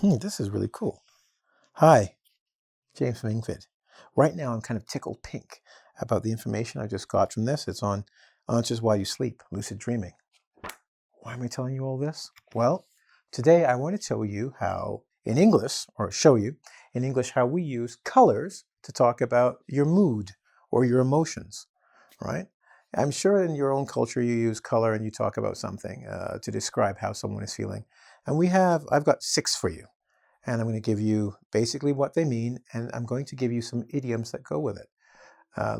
This is really cool. Hi, James from engVid. Right now I'm kind of tickled pink about the information I just got from this. It's on Answers While You Sleep, Lucid Dreaming. Why am I telling you all this? Well, today I want to tell you how, in English, or show you in English how we use colors to talk about your mood or your emotions, right? I'm sure in your own culture you use color and you talk about something to describe how someone is feeling. And I've got 6 for you. And I'm going to give you basically what they mean, and I'm going to give you some idioms that go with it.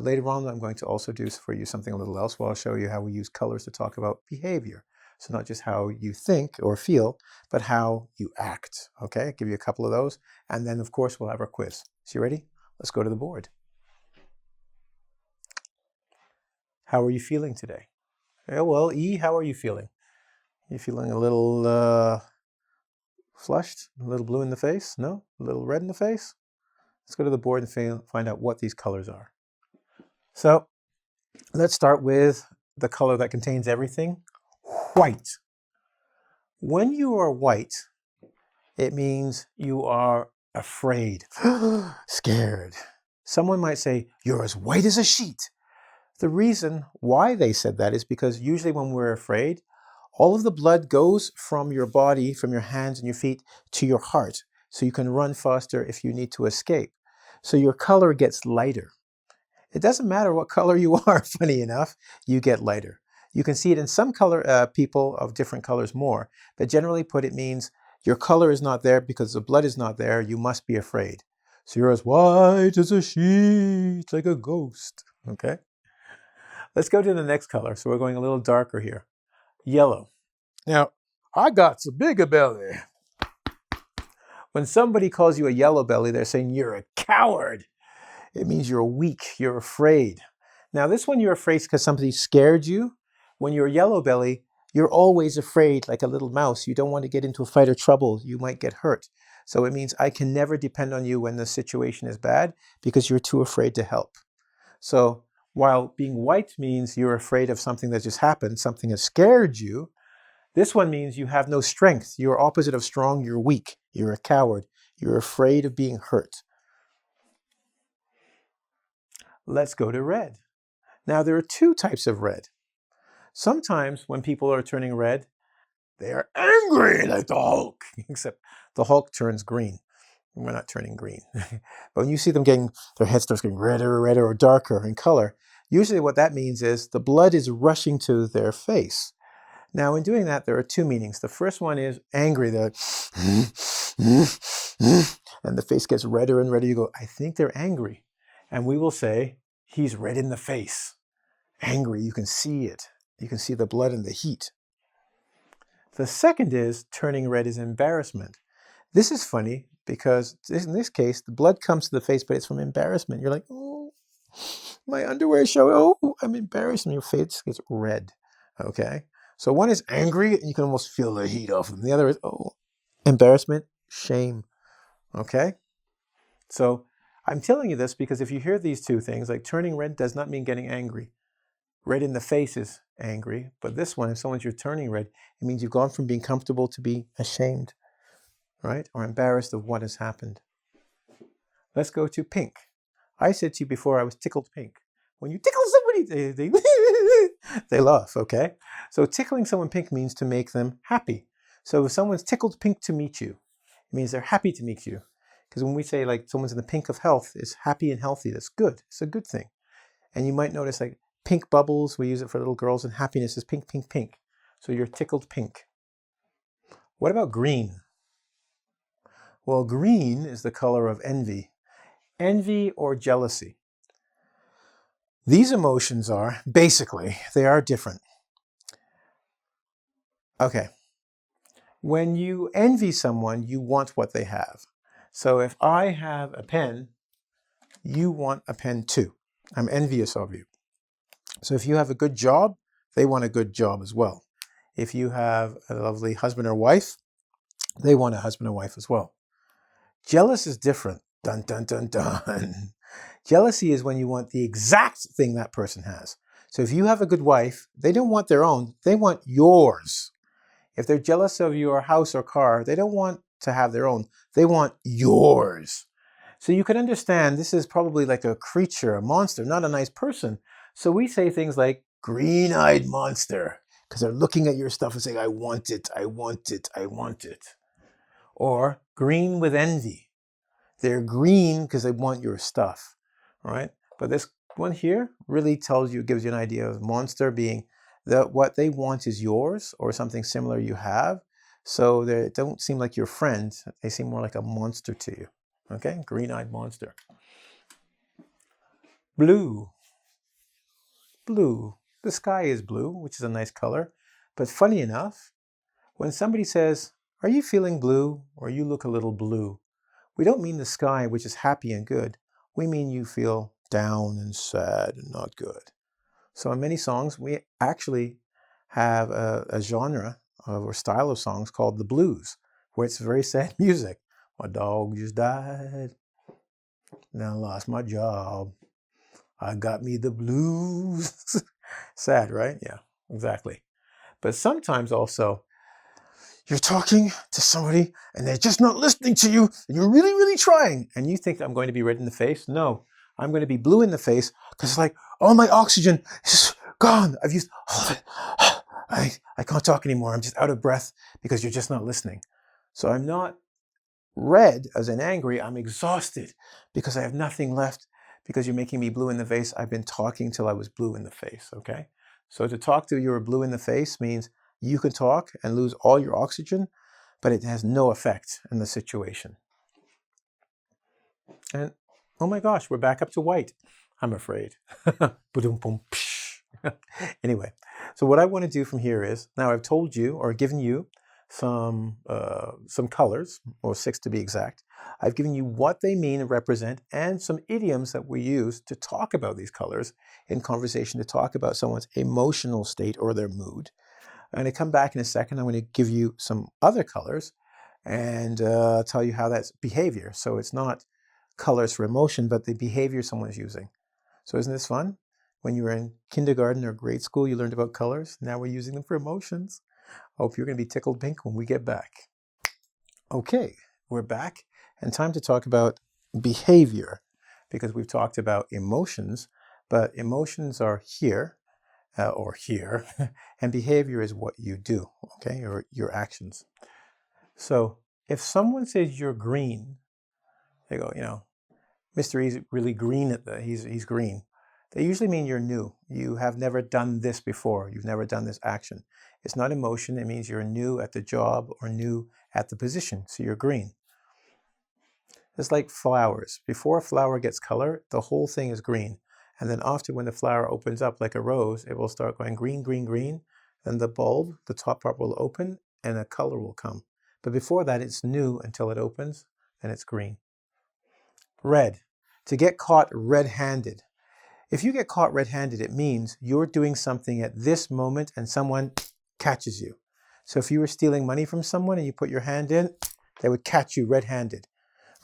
Later on, I'm going to also do for you something a little else where I'll show you how we use colors to talk about behavior. So not just how you think or feel, but how you act. Okay, I'll give you a couple of those. And then, of course, we'll have our quiz. So you ready? Let's go to the board. How are you feeling today? Yeah, well, E, how are you feeling? You feeling a little flushed? A little blue in the face? No? A little red in the face? Let's go to the board and find out what these colors are. So let's start with the color that contains everything, white. When you are white, it means you are afraid, scared. Someone might say, you're as white as a sheet. The reason why they said that is because usually when we're afraid, all of the blood goes from your body, from your hands and your feet to your heart. So you can run faster if you need to escape. So your color gets lighter. It doesn't matter what color you are, funny enough, you get lighter. You can see it in some people of different colors more, but generally put it means your color is not there because the blood is not there, you must be afraid. So you're as white as a sheet, like a ghost, okay? Let's go to the next color. So we're going a little darker here. Yellow. Now, I got a bigger belly. When somebody calls you a yellow belly, they're saying you're a coward. It means you're weak, you're afraid. Now this one you're afraid because somebody scared you. When you're yellow belly, you're always afraid like a little mouse. You don't want to get into a fight or trouble. You might get hurt. So it means I can never depend on you when the situation is bad because you're too afraid to help. So while being white means you're afraid of something that just happened, something has scared you, this one means you have no strength. You're opposite of strong, you're weak. You're a coward. You're afraid of being hurt. Let's go to red. Now there are 2 types of red. Sometimes when people are turning red, they are angry like the Hulk, except the Hulk turns green. We're not turning green. But when you see them their head starts getting redder, redder, or darker in color, usually what that means is the blood is rushing to their face. Now in doing that, there are 2 meanings. The first one is angry. They're like, and the face gets redder and redder. You go, I think they're angry. And we will say, he's red in the face. Angry, you can see it. You can see the blood and the heat. The second is turning red is embarrassment. This is funny because in this case, the blood comes to the face, but it's from embarrassment. You're like, oh, my underwear showing. Oh, I'm embarrassed. And your face gets red. Okay? So one is angry, and you can almost feel the heat off them. The other is, oh, embarrassment, shame. Okay? So I'm telling you this because if you hear these 2 things, like turning red does not mean getting angry. Red in the face is angry, but this one, if you're turning red, it means you've gone from being comfortable to being ashamed, right? Or embarrassed of what has happened. Let's go to pink. I said to you before I was tickled pink. When you tickle somebody, they laugh, okay? So tickling someone pink means to make them happy. So if someone's tickled pink to meet you, it means they're happy to meet you. Because when we say like someone's in the pink of health, is happy and healthy, that's good. It's a good thing. And you might notice like pink bubbles, we use it for little girls, and happiness is pink, pink, pink. So you're tickled pink. What about green? Well, green is the color of envy. Envy or jealousy. These emotions are, basically, they are different. Okay. When you envy someone, you want what they have. So if I have a pen, you want a pen too. I'm envious of you. So if you have a good job, they want a good job as well. If you have a lovely husband or wife, they want a husband or wife as well. Jealous is different. Dun, dun, dun, dun. Jealousy is when you want the exact thing that person has. So if you have a good wife, they don't want their own, they want yours. If they're jealous of your house or car, they don't want to have their own. They want yours. So you can understand this is probably like a creature, a monster, not a nice person. So we say things like green-eyed monster, because they're looking at your stuff and saying, I want it, I want it, I want it. Or green with envy. They're green because they want your stuff, right? But this one here really tells you, gives you an idea of monster being that what they want is yours or something similar you have. So they don't seem like your friend. They seem more like a monster to you. Okay, green-eyed monster. Blue. Blue. The sky is blue, which is a nice color. But funny enough, when somebody says, are you feeling blue? Or you look a little blue, we don't mean the sky, which is happy and good. We mean you feel down and sad and not good. So in many songs, we actually have a genre or style of songs called the blues, where it's very sad music. My dog just died. Now I lost my job. I got me the blues. Sad, right? Yeah, exactly. But sometimes also, you're talking to somebody and they're just not listening to you, and you're really, really trying, and you think I'm going to be red in the face. No, I'm going to be blue in the face because it's like, all my oxygen is gone. I've used all of it. I can't talk anymore. I'm just out of breath because you're just not listening. So I'm not red as in angry. I'm exhausted because I have nothing left because you're making me blue in the face. I've been talking till I was blue in the face, okay? So to talk till you're blue in the face means you can talk and lose all your oxygen, but it has no effect in the situation. And oh my gosh, we're back up to white, I'm afraid. Anyway, so what I want to do from here is, now I've told you or given you some colors, or 6 to be exact. I've given you what they mean and represent, and some idioms that we use to talk about these colors in conversation, to talk about someone's emotional state or their mood. I'm going to come back in a second. I'm going to give you some other colors and tell you how that's behavior. So it's not colors for emotion, but the behavior someone is using. So isn't this fun? When you were in kindergarten or grade school, you learned about colors. Now we're using them for emotions. I hope you're going to be tickled pink when we get back. Okay, we're back, and time to talk about behavior, because we've talked about emotions, but emotions are here, or here, and behavior is what you do, okay, or your actions. So if someone says you're green, they go, you know, Mr. E's really green at the, he's green. They usually mean you're new. You have never done this before. You've never done this action. It's not emotion. It means you're new at the job or new at the position. So you're green. It's like flowers. Before a flower gets color, the whole thing is green. And then after, when the flower opens up like a rose, it will start going green, green, green. Then the bulb, the top part will open and a color will come. But before that, it's new until it opens and it's green. Red. To get caught red-handed. If you get caught red-handed, it means you're doing something at this moment and someone catches you. So if you were stealing money from someone and you put your hand in, they would catch you red-handed,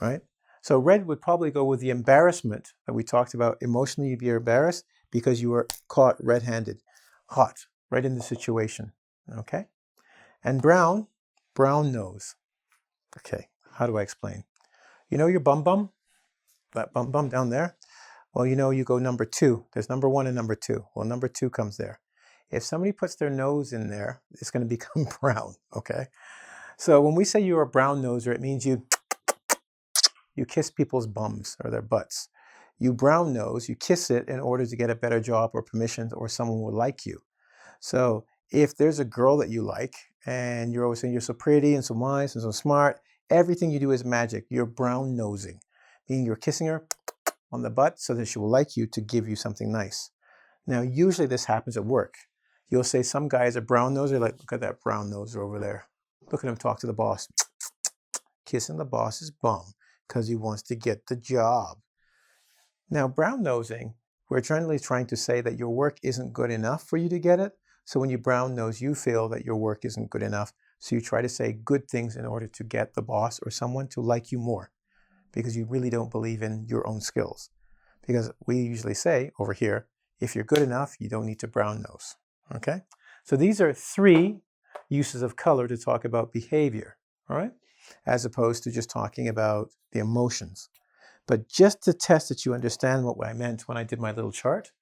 right? So red would probably go with the embarrassment that we talked about. Emotionally, you'd be embarrassed because you were caught red-handed, hot, right in the situation, okay? And brown, brown nose. Okay, how do I explain? You know your bum-bum? That bum-bum down there? Well, you know, you go number 2. There's number 1 and number 2. Well, number 2 comes there. If somebody puts their nose in there, it's going to become brown, okay? So when we say you're a brown noser, it means you kiss people's bums or their butts. You brown nose, you kiss it in order to get a better job or permission, or someone will like you. So if there's a girl that you like and you're always saying you're so pretty and so nice and so smart, everything you do is magic. You're brown nosing, meaning you're kissing her on the butt so that she will like you to give you something nice. Now, usually this happens at work. You'll say some guy is a brown noser, like, look at that brown noser over there. Look at him talk to the boss. Kissing the boss's bum because he wants to get the job. Now, brown nosing, we're generally trying to say that your work isn't good enough for you to get it. So when you brown nose, you feel that your work isn't good enough. So you try to say good things in order to get the boss or someone to like you more, because you really don't believe in your own skills. Because we usually say over here, if you're good enough, you don't need to brown nose, okay? So these are 3 uses of color to talk about behavior, all right? As opposed to just talking about the emotions. But just to test that you understand what I meant when I did my little chart,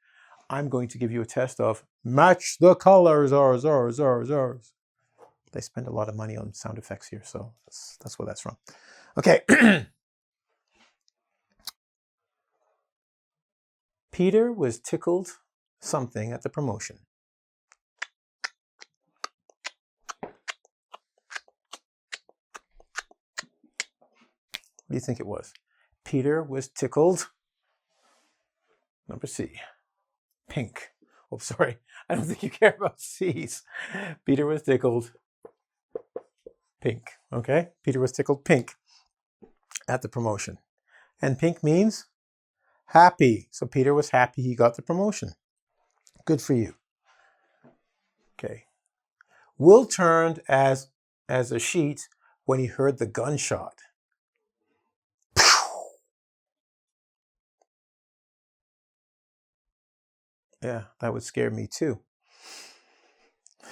I'm going to give you a test of match the colors, ours. They spend a lot of money on sound effects here, so that's where that's from. Okay. Peter was tickled something at the promotion. What do you think it was? Peter was tickled. Number C. Pink. Oh, sorry. I don't think you care about C's. Peter was tickled pink. Okay? Peter was tickled pink at the promotion. And pink means happy. So Peter was happy he got the promotion. Good for you. Okay. Will turned as a sheet when he heard the gunshot. Yeah, that would scare me too.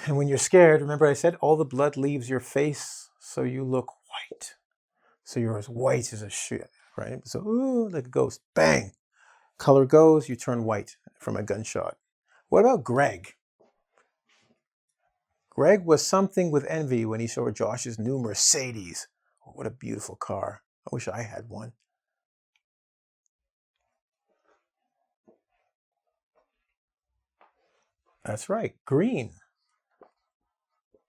And when you're scared, remember I said all the blood leaves your face, so you look white. So you're as white as a sheet, right? So, ooh, like a ghost. Bang! Color goes, you turn white from a gunshot. What about Greg? Greg was something with envy when he saw Josh's new Mercedes. Oh, what a beautiful car. I wish I had one. That's right, green.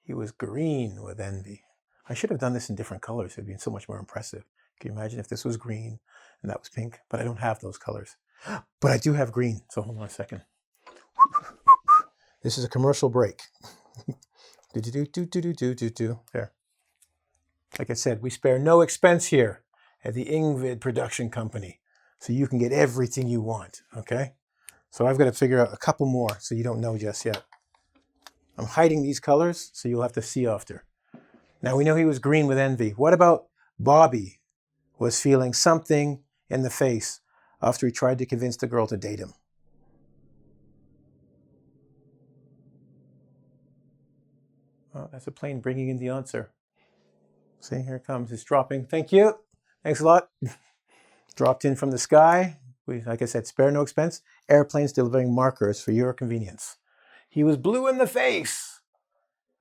He was green with envy. I should have done this in different colors. It would have been so much more impressive. Can you imagine if this was green and that was pink? But I don't have those colors. But I do have green. So hold on a second. This is a commercial break. There. Like I said, we spare no expense here at the engVid production company. So you can get everything you want, okay? So I've got to figure out a couple more so you don't know just yet. I'm hiding these colors so you'll have to see after. Now we know he was green with envy. What about Bobby was feeling something in the face after he tried to convince the girl to date him? Oh, that's a plane bringing in the answer. See, here it comes. It's dropping. Thank you. Thanks a lot. Dropped in from the sky. Like I said, spare no expense. Airplanes delivering markers for your convenience. He was blue in the face.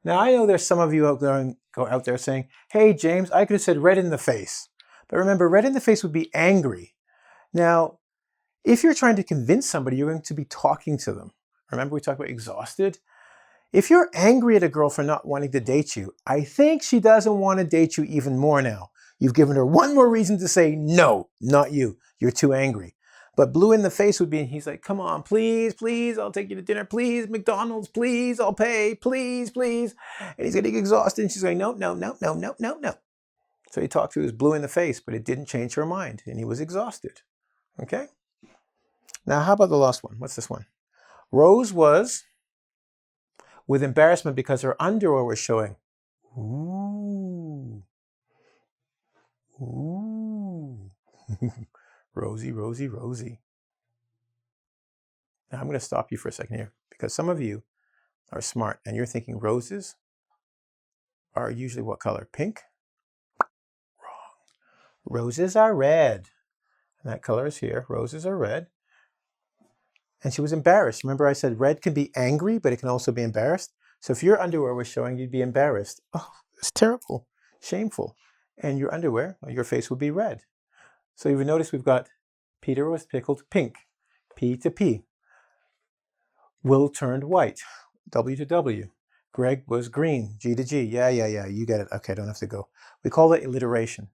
Now, I know there's some of you out there saying, hey, James, I could have said red in the face. But remember, red in the face would be angry. Now, if you're trying to convince somebody, you're going to be talking to them. Remember we talked about exhausted? If you're angry at a girl for not wanting to date you, I think she doesn't want to date you even more now. You've given her one more reason to say, no, not you. You're too angry. But blue in the face would be, he's like, come on, please, please, I'll take you to dinner. Please, McDonald's, please, I'll pay. Please, please. And he's getting exhausted. And she's going, no. So he talked to his blue in the face, but it didn't change her mind. And he was exhausted. Okay? Now, how about the last one? What's this one? Rose was with embarrassment because her underwear was showing. Ooh. Rosie. Now I'm going to stop you for a second here because some of you are smart and you're thinking roses are usually what color? Pink? Wrong. Roses are red. And that color is here. Roses are red. And she was embarrassed. Remember I said red can be angry, but it can also be embarrassed. So if your underwear was showing, you'd be embarrassed. Oh, it's terrible, shameful. And your underwear, your face would be red. So you've noticed we've got Peter was tickled pink, P to P. Will turned white, W to W. Greg was green, G to G. Yeah, you get it. Okay, I don't have to go. We call it alliteration.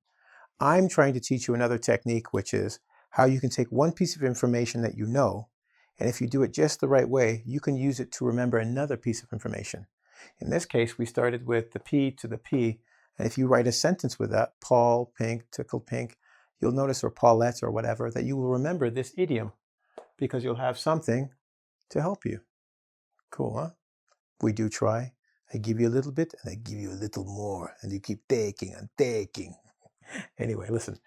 I'm trying to teach you another technique, which is how you can take one piece of information that you know, and if you do it just the right way, you can use it to remember another piece of information. In this case, we started with the P to the P, and if you write a sentence with that, Paul, pink, tickled pink, you'll notice, or Paulette or whatever, that you will remember this idiom because you'll have something to help you. Cool, huh? We do try. I give you a little bit and I give you a little more and you keep taking and taking. Anyway, listen.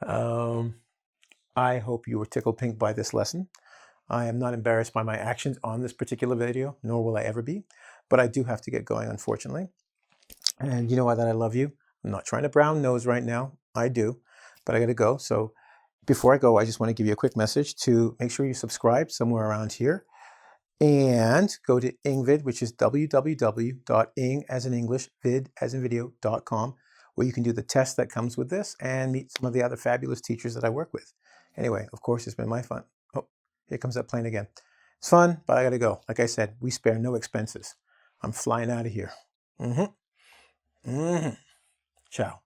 I hope you were tickled pink by this lesson. I am not embarrassed by my actions on this particular video, nor will I ever be. but I do have to get going, unfortunately. And you know why that I love you? I'm not trying to brown nose right now. I do, but I got to go. So before I go, I just want to give you a quick message to make sure you subscribe somewhere around here. And go to engVid, which is www.ing as in English, vid as in video.com, where you can do the test that comes with this and meet some of the other fabulous teachers that I work with. Anyway, of course, it's been my fun. Oh, here comes that plane again. It's fun, but I got to go. Like I said, we spare no expenses. I'm flying out of here. Ciao.